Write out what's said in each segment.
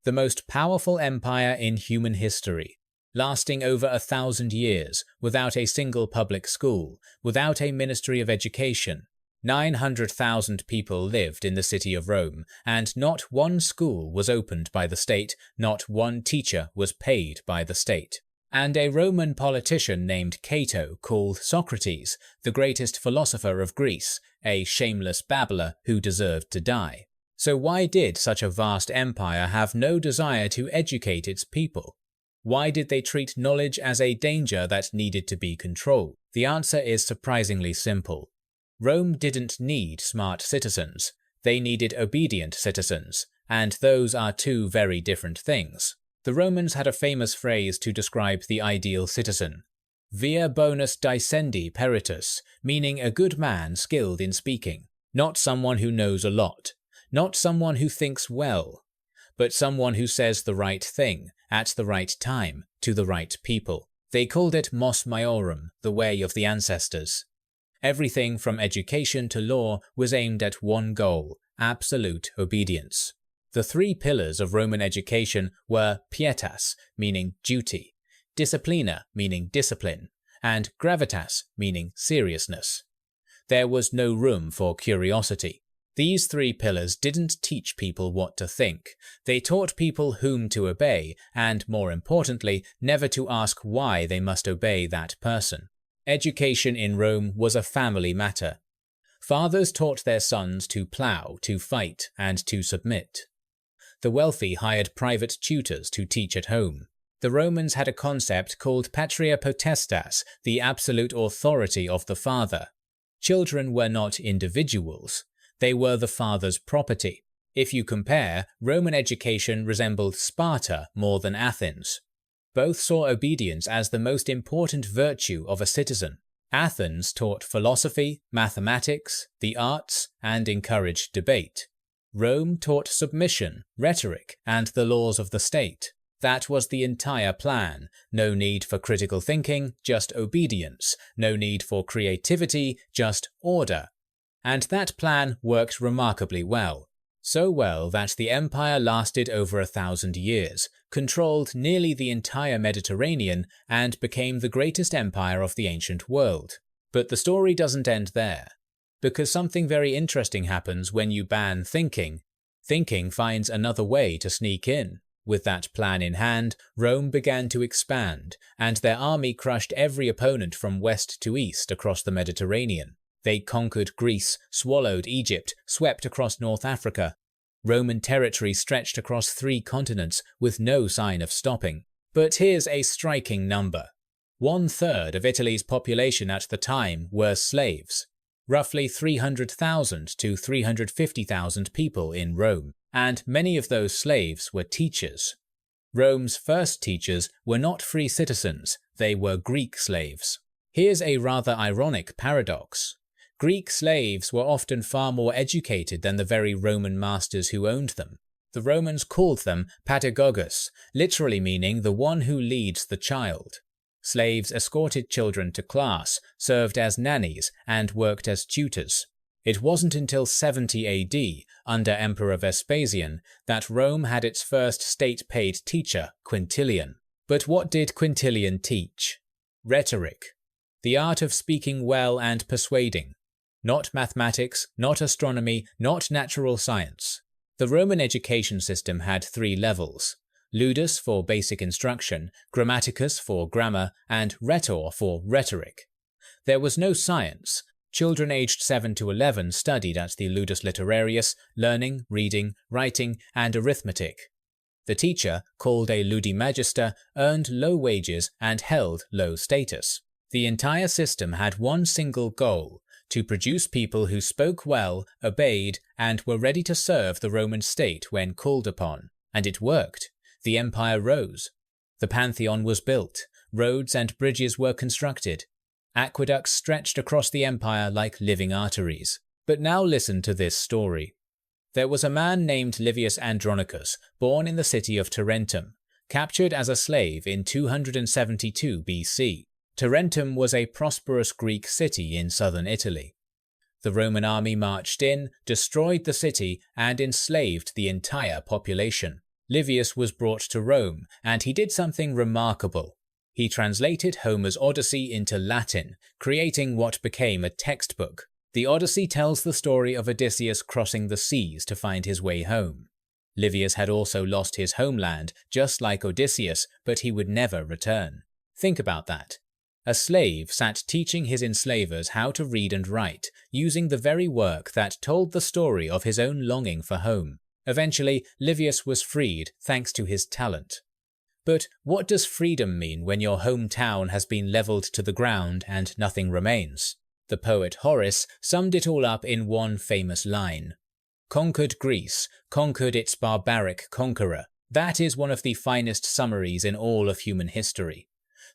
the most powerful empire in human history, lasting over 1,000 years without a single public school, without a ministry of education. 900,000 people lived in the city of Rome, and not one school was opened by the state, not one teacher was paid by the state. And a Roman politician named Cato called Socrates the greatest philosopher of Greece, a shameless babbler who deserved to die. So why did such a vast empire have no desire to educate its people? Why did they treat knowledge as a danger that needed to be controlled? The answer is surprisingly simple. Rome didn't need smart citizens, they needed obedient citizens, and those are two very different things. The Romans had a famous phrase to describe the ideal citizen: via bonus dicendi peritus, meaning a good man skilled in speaking, not someone who knows a lot, not someone who thinks well, but someone who says the right thing, at the right time, to the right people. They called it mos maiorum, the way of the ancestors. Everything from education to law was aimed at one goal: absolute obedience. The three pillars of Roman education were pietas, meaning duty, disciplina, meaning discipline, and gravitas, meaning seriousness. There was no room for curiosity. These three pillars didn't teach people what to think. They taught people whom to obey, and more importantly, never to ask why they must obey that person. Education in Rome was a family matter. Fathers taught their sons to plough, to fight, and to submit. The wealthy hired private tutors to teach at home. The Romans had a concept called patria potestas, the absolute authority of the father. Children were not individuals. They were the father's property. If you compare, Roman education resembled Sparta more than Athens. Both saw obedience as the most important virtue of a citizen. Athens taught philosophy, mathematics, the arts, and encouraged debate. Rome taught submission, rhetoric, and the laws of the state. That was the entire plan. No need for critical thinking, just obedience. No need for creativity, just order. And that plan worked remarkably well. So well that the empire lasted over 1,000 years, controlled nearly the entire Mediterranean, and became the greatest empire of the ancient world. But the story doesn't end there. Because something very interesting happens when you ban thinking. Thinking finds another way to sneak in. With that plan in hand, Rome began to expand, and their army crushed every opponent from west to east across the Mediterranean. They conquered Greece, swallowed Egypt, swept across North Africa. Roman territory stretched across 3 continents with no sign of stopping. But here's a striking number. 1/3 of Italy's population at the time were slaves. Roughly 300,000 to 350,000 people in Rome, and many of those slaves were teachers. Rome's first teachers were not free citizens, they were Greek slaves. Here's a rather ironic paradox. Greek slaves were often far more educated than the very Roman masters who owned them. The Romans called them paedagogus, literally meaning the one who leads the child. Slaves escorted children to class, served as nannies, and worked as tutors. It wasn't until 70 AD, under Emperor Vespasian, that Rome had its first state-paid teacher, Quintilian. But what did Quintilian teach? Rhetoric. The art of speaking well and persuading. Not mathematics, not astronomy, not natural science. The Roman education system had 3 levels: Ludus for basic instruction, Grammaticus for grammar, and Rhetor for rhetoric. There was no science. Children aged 7 to 11 studied at the Ludus Literarius, learning, reading, writing, and arithmetic. The teacher, called a ludi magister, earned low wages and held low status. The entire system had one single goal: to produce people who spoke well, obeyed, and were ready to serve the Roman state when called upon. And it worked. The empire rose. The Pantheon was built. Roads and bridges were constructed. Aqueducts stretched across the empire like living arteries. But now listen to this story. There was a man named Livius Andronicus, born in the city of Tarentum, captured as a slave in 272 BC. Tarentum was a prosperous Greek city in southern Italy. The Roman army marched in, destroyed the city, and enslaved the entire population. Livius was brought to Rome, and he did something remarkable. He translated Homer's Odyssey into Latin, creating what became a textbook. The Odyssey tells the story of Odysseus crossing the seas to find his way home. Livius had also lost his homeland, just like Odysseus, but he would never return. Think about that. A slave sat teaching his enslavers how to read and write, using the very work that told the story of his own longing for home. Eventually, Livius was freed thanks to his talent. But what does freedom mean when your hometown has been leveled to the ground and nothing remains? The poet Horace summed it all up in one famous line. Conquered Greece, conquered its barbaric conqueror. That is one of the finest summaries in all of human history.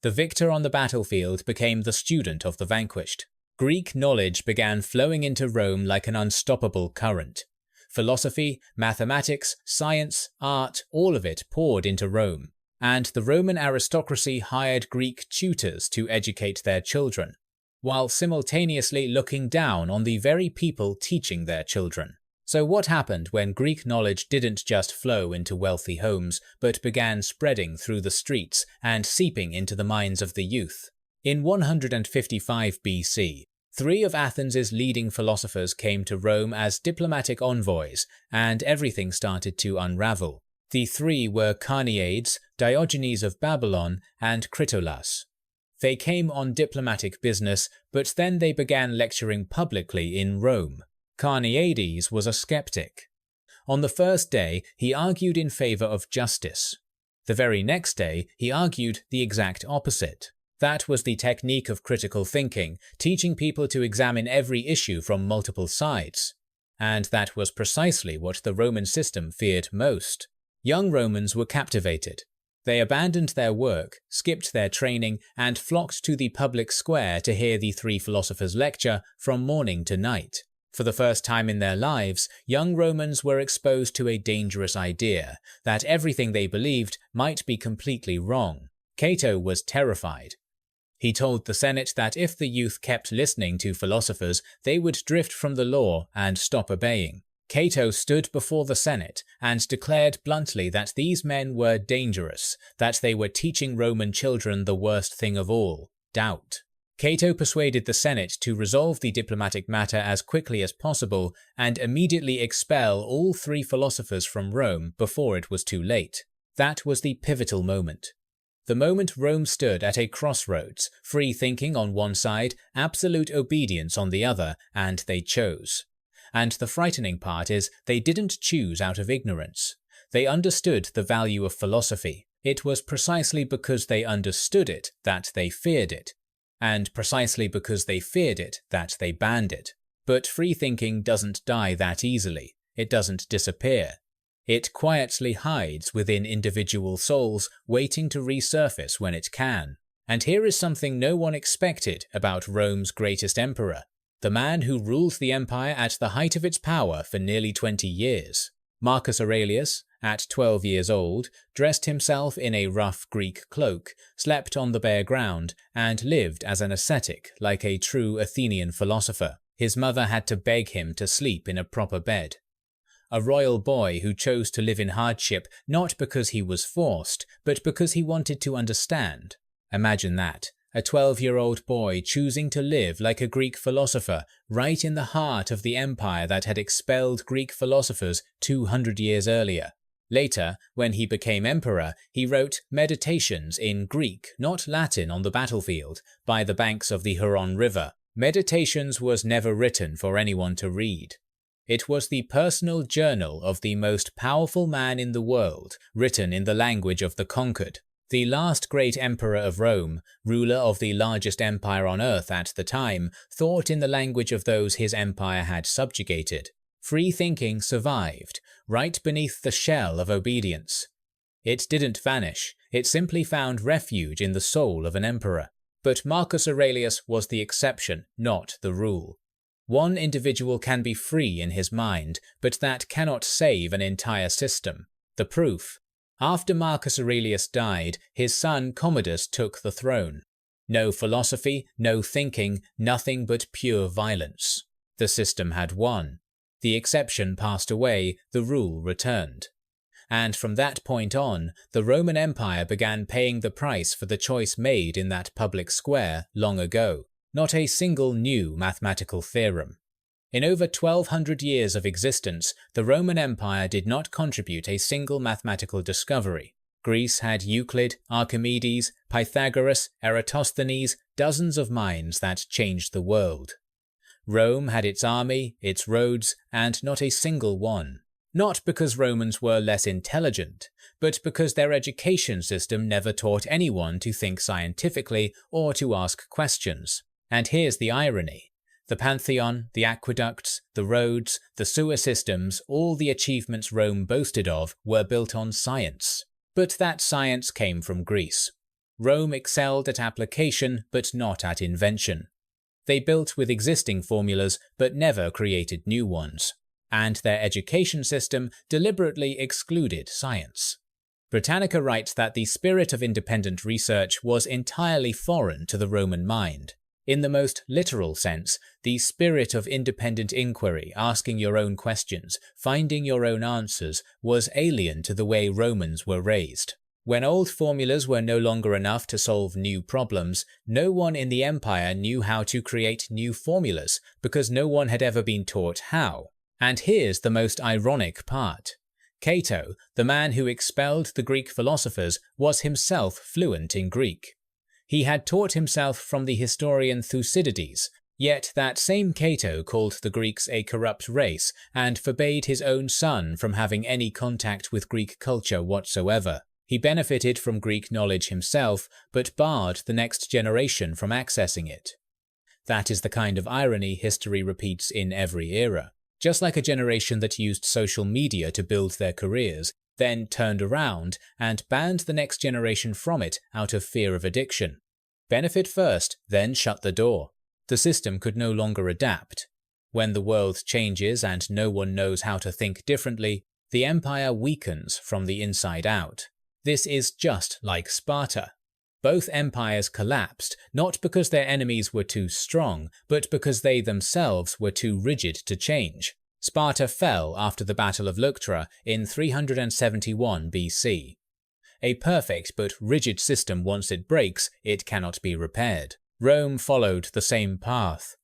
The victor on the battlefield became the student of the vanquished. Greek knowledge began flowing into Rome like an unstoppable current. Philosophy, mathematics, science, art, all of it poured into Rome. And the Roman aristocracy hired Greek tutors to educate their children, while simultaneously looking down on the very people teaching their children. So what happened when Greek knowledge didn't just flow into wealthy homes, but began spreading through the streets and seeping into the minds of the youth? In 155 BC, 3 of Athens' leading philosophers came to Rome as diplomatic envoys, and everything started to unravel. The 3 were Carneades, Diogenes of Babylon, and Critolaus. They came on diplomatic business, but then they began lecturing publicly in Rome. Carneades was a skeptic. On the first day, he argued in favor of justice. The very next day, he argued the exact opposite. That was the technique of critical thinking, teaching people to examine every issue from multiple sides. And that was precisely what the Roman system feared most. Young Romans were captivated. They abandoned their work, skipped their training, and flocked to the public square to hear the 3 philosophers lecture from morning to night. For the first time in their lives, young Romans were exposed to a dangerous idea, that everything they believed might be completely wrong. Cato was terrified. He told the Senate that if the youth kept listening to philosophers, they would drift from the law and stop obeying. Cato stood before the Senate and declared bluntly that these men were dangerous, that they were teaching Roman children the worst thing of all, doubt. Cato persuaded the Senate to resolve the diplomatic matter as quickly as possible and immediately expel all 3 philosophers from Rome before it was too late. That was the pivotal moment. The moment Rome stood at a crossroads, free thinking on one side, absolute obedience on the other, and they chose. And the frightening part is they didn't choose out of ignorance. They understood the value of philosophy. It was precisely because they understood it that they feared it. And precisely because they feared it that they banned it. But free thinking doesn't die that easily. It doesn't disappear. It quietly hides within individual souls, waiting to resurface when it can. And here is something no one expected about Rome's greatest emperor, the man who ruled the empire at the height of its power for nearly 20 years. Marcus Aurelius, at 12 years old, dressed himself in a rough Greek cloak, slept on the bare ground, and lived as an ascetic like a true Athenian philosopher. His mother had to beg him to sleep in a proper bed. A royal boy who chose to live in hardship not because he was forced, but because he wanted to understand. Imagine that. A 12-year-old boy choosing to live like a Greek philosopher right in the heart of the empire that had expelled Greek philosophers 200 years earlier. Later, when he became emperor, he wrote Meditations in Greek, not Latin, on the battlefield, by the banks of the Huron River. Meditations was never written for anyone to read. It was the personal journal of the most powerful man in the world, written in the language of the conquered. The last great emperor of Rome, ruler of the largest empire on earth at the time, thought in the language of those his empire had subjugated. Free thinking survived, right beneath the shell of obedience. It didn't vanish, it simply found refuge in the soul of an emperor. But Marcus Aurelius was the exception, not the rule. One individual can be free in his mind, but that cannot save an entire system. The proof: after Marcus Aurelius died, his son Commodus took the throne. No philosophy, no thinking, nothing but pure violence. The system had won. The exception passed away, the rule returned. and from that point on, the Roman Empire began paying the price for the choice made in that public square long ago, not a single new mathematical theorem. In over 1200 years of existence, the Roman Empire did not contribute a single mathematical discovery. Greece had Euclid, Archimedes, Pythagoras, Eratosthenes, dozens of minds that changed the world. Rome had its army, its roads, and not a single one. Not because Romans were less intelligent, but because their education system never taught anyone to think scientifically or to ask questions. And here's the irony. The Pantheon, the aqueducts, the roads, the sewer systems, all the achievements Rome boasted of were built on science. But that science came from Greece. Rome excelled at application, but not at invention. They built with existing formulas, but never created new ones. And their education system deliberately excluded science. Britannica writes that the spirit of independent research was entirely foreign to the Roman mind. In the most literal sense, the spirit of independent inquiry, asking your own questions, finding your own answers, was alien to the way Romans were raised. When old formulas were no longer enough to solve new problems, no one in the empire knew how to create new formulas, because no one had ever been taught how. And here's the most ironic part. Cato, the man who expelled the Greek philosophers, was himself fluent in Greek. He had taught himself from the historian Thucydides, yet that same Cato called the Greeks a corrupt race and forbade his own son from having any contact with Greek culture whatsoever. He benefited from Greek knowledge himself, but barred the next generation from accessing it. That is the kind of irony history repeats in every era. Just like a generation that used social media to build their careers, then turned around and banned the next generation from it out of fear of addiction. Benefit first, then shut the door. The system could no longer adapt. When the world changes and no one knows how to think differently, the empire weakens from the inside out. This is just like Sparta. Both empires collapsed, not because their enemies were too strong, but because they themselves were too rigid to change. Sparta fell after the Battle of Leuctra in 371 BC. A perfect but rigid system, once it breaks, it cannot be repaired. Rome followed the same path.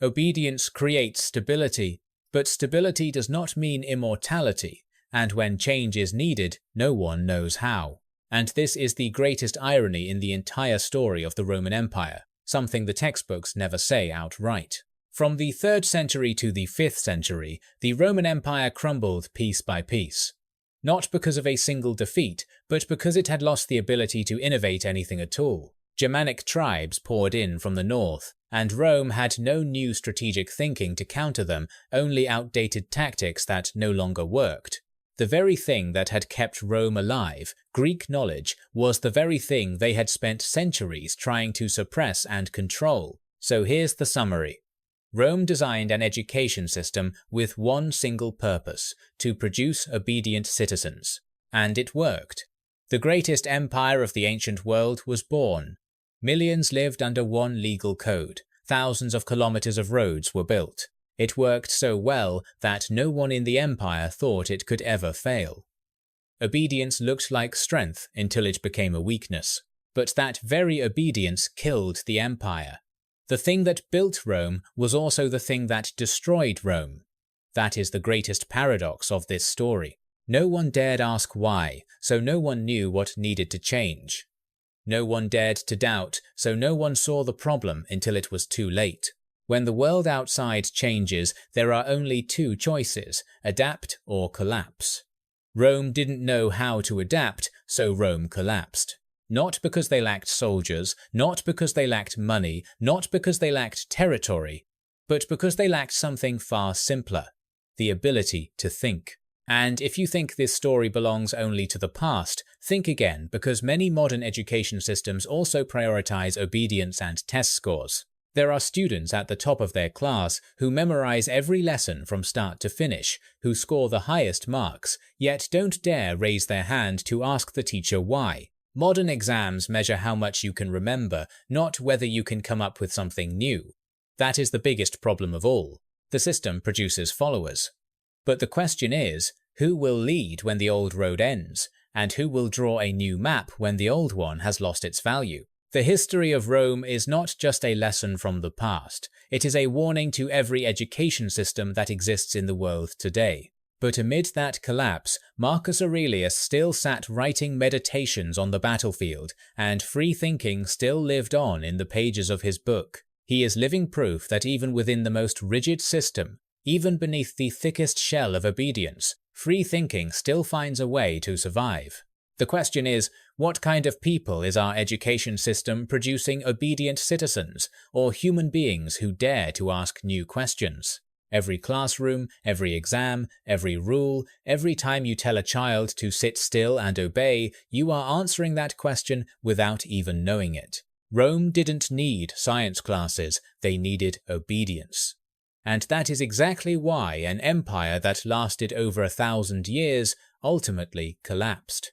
Obedience creates stability, but stability does not mean immortality, and when change is needed, no one knows how. And this is the greatest irony in the entire story of the Roman Empire, something the textbooks never say outright. From the 3rd century to the 5th century, the Roman Empire crumbled piece by piece. Not because of a single defeat, but because it had lost the ability to innovate anything at all. Germanic tribes poured in from the north, and Rome had no new strategic thinking to counter them, only outdated tactics that no longer worked. The very thing that had kept Rome alive, Greek knowledge, was the very thing they had spent centuries trying to suppress and control. So here's the summary. Rome designed an education system with one single purpose, to produce obedient citizens. And it worked. The greatest empire of the ancient world was born. Millions lived under one legal code. Thousands of kilometers of roads were built. It worked so well that no one in the empire thought it could ever fail. Obedience looked like strength until it became a weakness. But that very obedience killed the empire. The thing that built Rome was also the thing that destroyed Rome. That is the greatest paradox of this story. No one dared ask why, so no one knew what needed to change. No one dared to doubt, so no one saw the problem until it was too late. When the world outside changes, there are only two choices: adapt or collapse. Rome didn't know how to adapt, so Rome collapsed. Not because they lacked soldiers, not because they lacked money, not because they lacked territory, but because they lacked something far simpler: the ability to think. And if you think this story belongs only to the past, think again, because many modern education systems also prioritize obedience and test scores. There are students at the top of their class who memorize every lesson from start to finish, who score the highest marks, yet don't dare raise their hand to ask the teacher why. Modern exams measure how much you can remember, not whether you can come up with something new. That is the biggest problem of all. The system produces followers. But the question is, Who will lead when the old road ends? And who will draw a new map when the old one has lost its value? The history of Rome is not just a lesson from the past, it is a warning to every education system that exists in the world today. But amid that collapse, Marcus Aurelius still sat writing meditations on the battlefield, and free thinking still lived on in the pages of his book. He is living proof that even within the most rigid system, even beneath the thickest shell of obedience, free thinking still finds a way to survive. The question is, what kind of people is our education system producing obedient citizens, or human beings who dare to ask new questions? Every classroom, every exam, every rule, every time you tell a child to sit still and obey, you are answering that question without even knowing it. Rome didn't need science classes, they needed obedience. And that is exactly why an empire that lasted over 1,000 years ultimately collapsed.